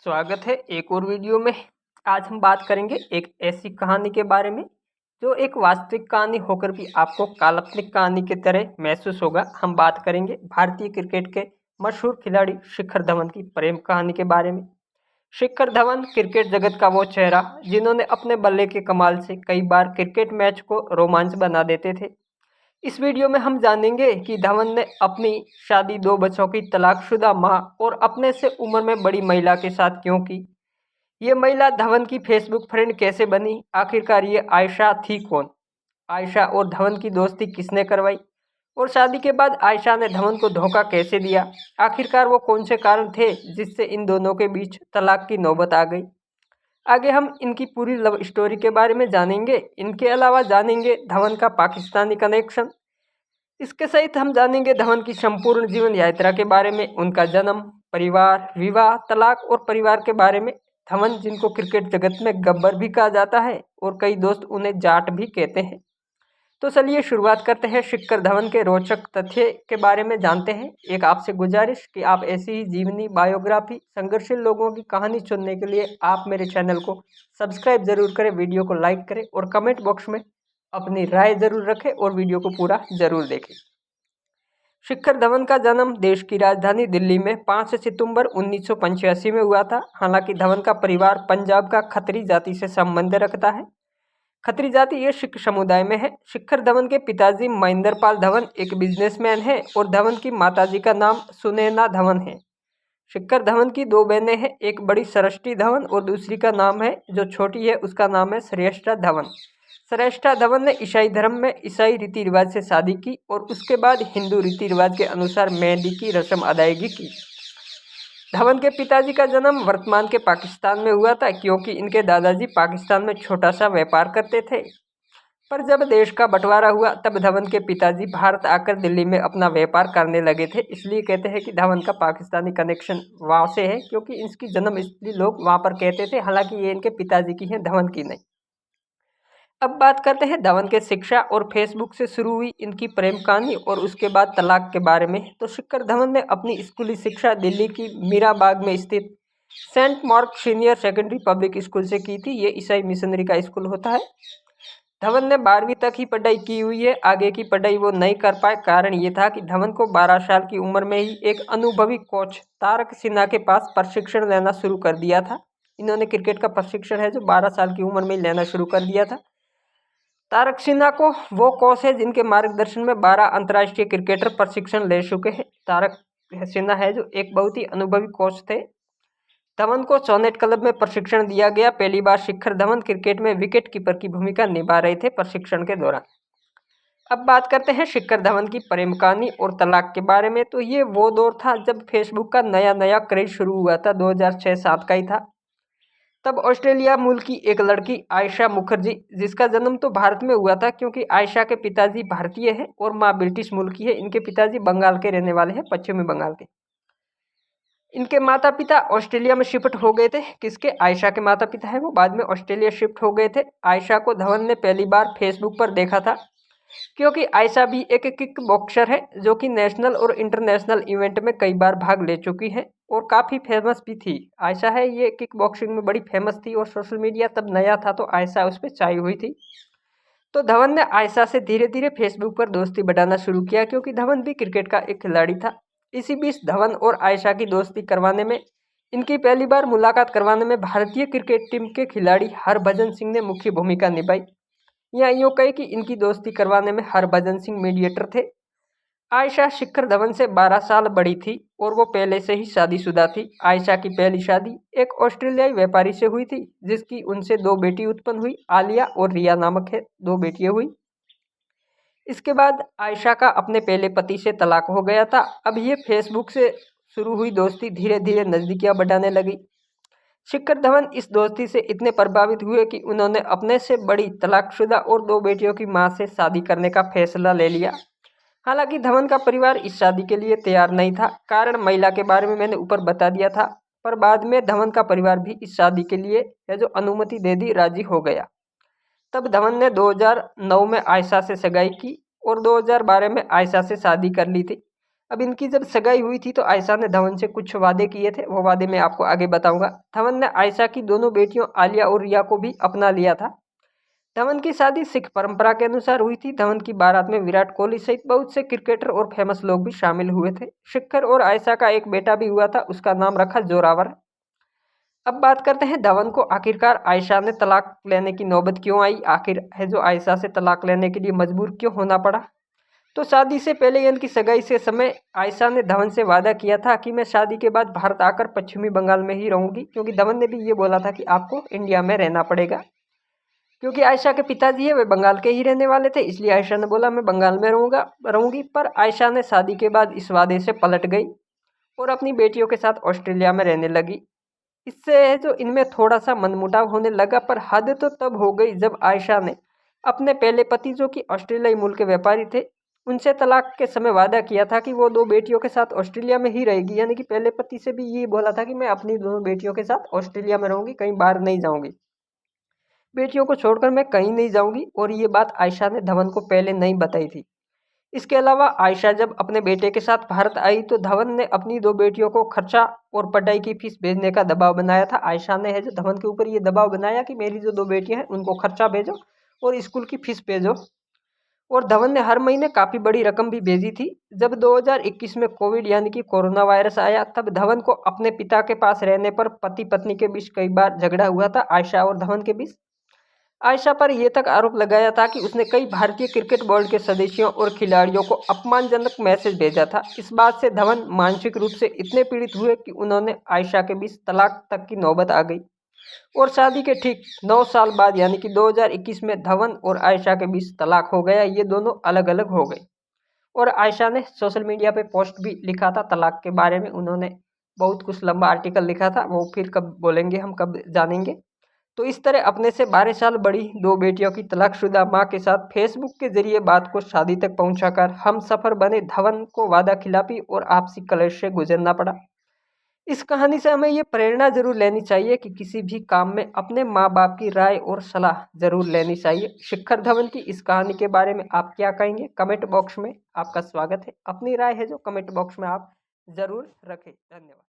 स्वागत है एक और वीडियो में। आज हम बात करेंगे एक ऐसी कहानी के बारे में जो एक वास्तविक कहानी होकर भी आपको काल्पनिक कहानी की तरह महसूस होगा। हम बात करेंगे भारतीय क्रिकेट के मशहूर खिलाड़ी शिखर धवन की प्रेम कहानी के बारे में। शिखर धवन क्रिकेट जगत का वो चेहरा जिन्होंने अपने बल्ले के कमाल से कई बार क्रिकेट मैच को रोमांच बना देते थे। इस वीडियो में हम जानेंगे कि धवन ने अपनी शादी 2 बच्चों की तलाकशुदा मां और अपने से उम्र में बड़ी महिला के साथ क्यों की। ये महिला धवन की फेसबुक फ्रेंड कैसे बनी, आखिरकार ये आयशा थी कौन, आयशा और धवन की दोस्ती किसने करवाई, और शादी के बाद आयशा ने धवन को धोखा कैसे दिया। आखिरकार वो कौन से कारण थे जिससे इन दोनों के बीच तलाक की नौबत आ गई। आगे हम इनकी पूरी लव स्टोरी के बारे में जानेंगे। इनके अलावा जानेंगे धवन का पाकिस्तानी कनेक्शन। इसके सहित हम जानेंगे धवन की संपूर्ण जीवन यात्रा के बारे में, उनका जन्म, परिवार, विवाह, तलाक और परिवार के बारे में। धवन जिनको क्रिकेट जगत में गब्बर भी कहा जाता है और कई दोस्त उन्हें जाट भी कहते हैं। तो चलिए शुरुआत करते हैं। शिखर धवन के रोचक तथ्य के बारे में जानते हैं। एक आपसे गुजारिश कि आप ऐसी ही जीवनी, बायोग्राफी, संघर्षशील लोगों की कहानी सुनने के लिए आप मेरे चैनल को सब्सक्राइब जरूर करें, वीडियो को लाइक करें और कमेंट बॉक्स में अपनी राय जरूर रखें और वीडियो को पूरा जरूर देखें। शिखर धवन का जन्म देश की राजधानी दिल्ली में 5 सितंबर 1985 में हुआ था। हालांकि धवन का परिवार पंजाब का खत्री जाति से संबंध रखता है। खत्री जाति ये सिख समुदाय में है। शिखर धवन के पिताजी महेंद्र पाल धवन एक बिजनेसमैन है और धवन की माताजी का नाम सुनैना धवन है। शिखर धवन की 2 बहनें हैं, एक बड़ी सृष्टि धवन और दूसरी का नाम है, जो छोटी है उसका नाम है श्रेष्ठा धवन। श्रेष्ठा धवन ने ईसाई धर्म में ईसाई रीति रिवाज से शादी की और उसके बाद हिंदू रीति रिवाज के अनुसार मेहंदी की रस्म अदायगी की। धवन के पिताजी का जन्म वर्तमान के पाकिस्तान में हुआ था, क्योंकि इनके दादाजी पाकिस्तान में छोटा सा व्यापार करते थे। पर जब देश का बंटवारा हुआ तब धवन के पिताजी भारत आकर दिल्ली में अपना व्यापार करने लगे थे। इसलिए कहते हैं कि धवन का पाकिस्तानी कनेक्शन वहाँ से है, क्योंकि इसकी जन्म स्थली लोग वहाँ पर कहते थे। हालांकि ये इनके पिताजी की है, धवन की नहीं। अब बात करते हैं धवन के शिक्षा और फेसबुक से शुरू हुई इनकी प्रेम कहानी और उसके बाद तलाक के बारे में। तो शिखर धवन ने अपनी स्कूली शिक्षा दिल्ली की मीराबाग में स्थित Saint Mark Senior Secondary Public School से की थी। ये ईसाई मिशनरी का स्कूल होता है। धवन ने 12वीं तक ही पढ़ाई की हुई है, आगे की पढ़ाई वो नहीं कर पाए। कारण ये था कि धवन को 12 साल की उम्र में ही एक अनुभवी कोच तारक सिन्हा के पास प्रशिक्षण लेना शुरू कर दिया था। इन्होंने क्रिकेट का प्रशिक्षण है जो 12 साल की उम्र में ही लेना शुरू कर दिया था। तारक सिन्हा को वो कोच है जिनके मार्गदर्शन में 12 अंतर्राष्ट्रीय क्रिकेटर प्रशिक्षण ले चुके हैं। तारक सिन्हा है जो एक बहुत ही अनुभवी कोच थे। धवन को सोनेट क्लब में प्रशिक्षण दिया गया। पहली बार शिखर धवन क्रिकेट में विकेट कीपर की भूमिका निभा रहे थे प्रशिक्षण के दौरान। अब बात करते हैं शिखर धवन की प्रेम कहानी और तलाक के बारे में। तो ये वो दौर था जब फेसबुक का नया नया क्रेज शुरू हुआ था, 2006-07 का ही था। तब ऑस्ट्रेलिया मूल की एक लड़की आयशा मुखर्जी, जिसका जन्म तो भारत में हुआ था क्योंकि आयशा के पिताजी भारतीय हैं और माँ ब्रिटिश मूल की है। इनके पिताजी बंगाल के रहने वाले हैं, पश्चिमी बंगाल के। इनके माता पिता ऑस्ट्रेलिया में शिफ्ट हो गए थे। किसके? आयशा के माता पिता है वो बाद में ऑस्ट्रेलिया शिफ्ट हो गए थे। आयशा को धवन ने पहली बार फेसबुक पर देखा था, क्योंकि आयशा भी एक किक बॉक्सर है जो कि नेशनल और इंटरनेशनल इवेंट में कई बार भाग ले चुकी है और काफ़ी फेमस भी थी। आयशा है ये किक बॉक्सिंग में बड़ी फेमस थी और सोशल मीडिया तब नया था तो आयशा उस पर छाई हुई थी। तो धवन ने आयशा से धीरे धीरे फेसबुक पर दोस्ती बढ़ाना शुरू किया, क्योंकि धवन भी क्रिकेट का एक खिलाड़ी था। इसी बीच धवन और आयशा की दोस्ती करवाने में, इनकी पहली बार मुलाकात करवाने में भारतीय क्रिकेट टीम के खिलाड़ी हरभजन सिंह ने मुख्य भूमिका निभाई। या यूँ कहे कि इनकी दोस्ती करवाने में हरभजन सिंह मीडिएटर थे। आयशा शिखर धवन से 12 साल बड़ी थी और वो पहले से ही शादीशुदा थी। आयशा की पहली शादी एक ऑस्ट्रेलियाई व्यापारी से हुई थी, जिसकी उनसे 2 बेटी उत्पन्न हुई, आलिया और रिया नामक है, 2 बेटियां हुई। इसके बाद आयशा का अपने पहले पति से तलाक हो गया था। अब ये फेसबुक से शुरू हुई दोस्ती धीरे धीरे नज़दीकियां बढ़ाने लगी। शिखर धवन इस दोस्ती से इतने प्रभावित हुए कि उन्होंने अपने से बड़ी तलाकशुदा और 2 बेटियों की मां से शादी करने का फैसला ले लिया। हालांकि धवन का परिवार इस शादी के लिए तैयार नहीं था। कारण महिला के बारे में मैंने ऊपर बता दिया था, पर बाद में धवन का परिवार भी इस शादी के लिए जो अनुमति दे दी, राजी हो गया। तब धवन ने 2009 में आयशा से सगाई की और 2012 में आयशा से शादी कर ली थी। अब इनकी जब सगाई हुई थी तो आयशा ने धवन से कुछ वादे किए थे, वो वादे मैं आपको आगे बताऊंगा। धवन ने आयशा की दोनों बेटियों आलिया और रिया को भी अपना लिया था। धवन की शादी सिख परंपरा के अनुसार हुई थी। धवन की बारात में विराट कोहली सहित बहुत से क्रिकेटर और फेमस लोग भी शामिल हुए थे। शिखर और आयशा का एक बेटा भी हुआ था, उसका नाम रखा जोरावर। अब बात करते हैं धवन को आखिरकार आयशा ने तलाक लेने की नौबत क्यों आई, आखिर है जो आयशा से तलाक लेने के लिए मजबूर क्यों होना पड़ा। तो शादी से पहले यानी कि सगाई से समय आयशा ने धवन से वादा किया था कि मैं शादी के बाद भारत आकर पश्चिमी बंगाल में ही रहूंगी, क्योंकि धवन ने भी ये बोला था कि आपको इंडिया में रहना पड़ेगा, क्योंकि आयशा के पिताजी है वे बंगाल के ही रहने वाले थे। इसलिए आयशा ने बोला मैं बंगाल में रहूंगी। पर आयशा ने शादी के बाद इस वादे से पलट गई और अपनी बेटियों के साथ ऑस्ट्रेलिया में रहने लगी। इससे है जो इनमें थोड़ा सा मनमुटाव होने लगा, पर हद तो तब हो गई जब आयशा ने अपने पहले पति जो कि ऑस्ट्रेलियाई मूल के व्यापारी थे उनसे तलाक के समय वादा किया था कि वो दो बेटियों के साथ ऑस्ट्रेलिया में ही रहेगी। यानी कि पहले पति से भी ये बोला था कि मैं अपनी दोनों बेटियों के साथ ऑस्ट्रेलिया में रहूंगी, कहीं बाहर नहीं जाऊंगी, बेटियों को छोड़कर मैं कहीं नहीं जाऊंगी। और ये बात आयशा ने धवन को पहले नहीं बताई थी। इसके अलावा आयशा जब अपने बेटे के साथ भारत आई तो धवन ने अपनी दो बेटियों को खर्चा और पढ़ाई की फीस भेजने का दबाव बनाया था। आयशा ने है जो धवन के ऊपर ये दबाव बनाया कि मेरी जो दो बेटियां हैं उनको खर्चा भेजो और स्कूल की फीस भेजो। और धवन ने हर महीने काफ़ी बड़ी रकम भी भेजी थी। जब 2021 में कोविड यानी कि कोरोना वायरस आया तब धवन को अपने पिता के पास रहने पर पति पत्नी के बीच कई बार झगड़ा हुआ था, आयशा और धवन के बीच। आयशा पर यह तक आरोप लगाया था कि उसने कई भारतीय क्रिकेट बोर्ड के सदस्यों और खिलाड़ियों को अपमानजनक मैसेज भेजा था। इस बात से धवन मानसिक रूप से इतने पीड़ित हुए कि उन्होंने आयशा के बीच तलाक तक की नौबत आ गई। और शादी के ठीक 9 साल बाद यानी कि 2021 में धवन और आयशा के बीच तलाक हो गया। ये दोनों अलग अलग हो गए और आयशा ने सोशल मीडिया पे पोस्ट भी लिखा था तलाक के बारे में। उन्होंने बहुत कुछ लंबा आर्टिकल लिखा था, वो फिर कब बोलेंगे, हम कब जानेंगे। तो इस तरह अपने से 12 साल बड़ी दो बेटियों की तलाकशुदा मां के साथ फेसबुक के जरिए बात को शादी तक पहुंचाकर हम सफर बने धवन को वादा खिलाफी और आपसी कलेश से गुजरना पड़ा। इस कहानी से हमें ये प्रेरणा जरूर लेनी चाहिए कि किसी भी काम में अपने माँ बाप की राय और सलाह जरूर लेनी चाहिए। शिखर धवन की इस कहानी के बारे में आप क्या कहेंगे, कमेंट बॉक्स में आपका स्वागत है। अपनी राय है जो कमेंट बॉक्स में आप जरूर रखें। धन्यवाद।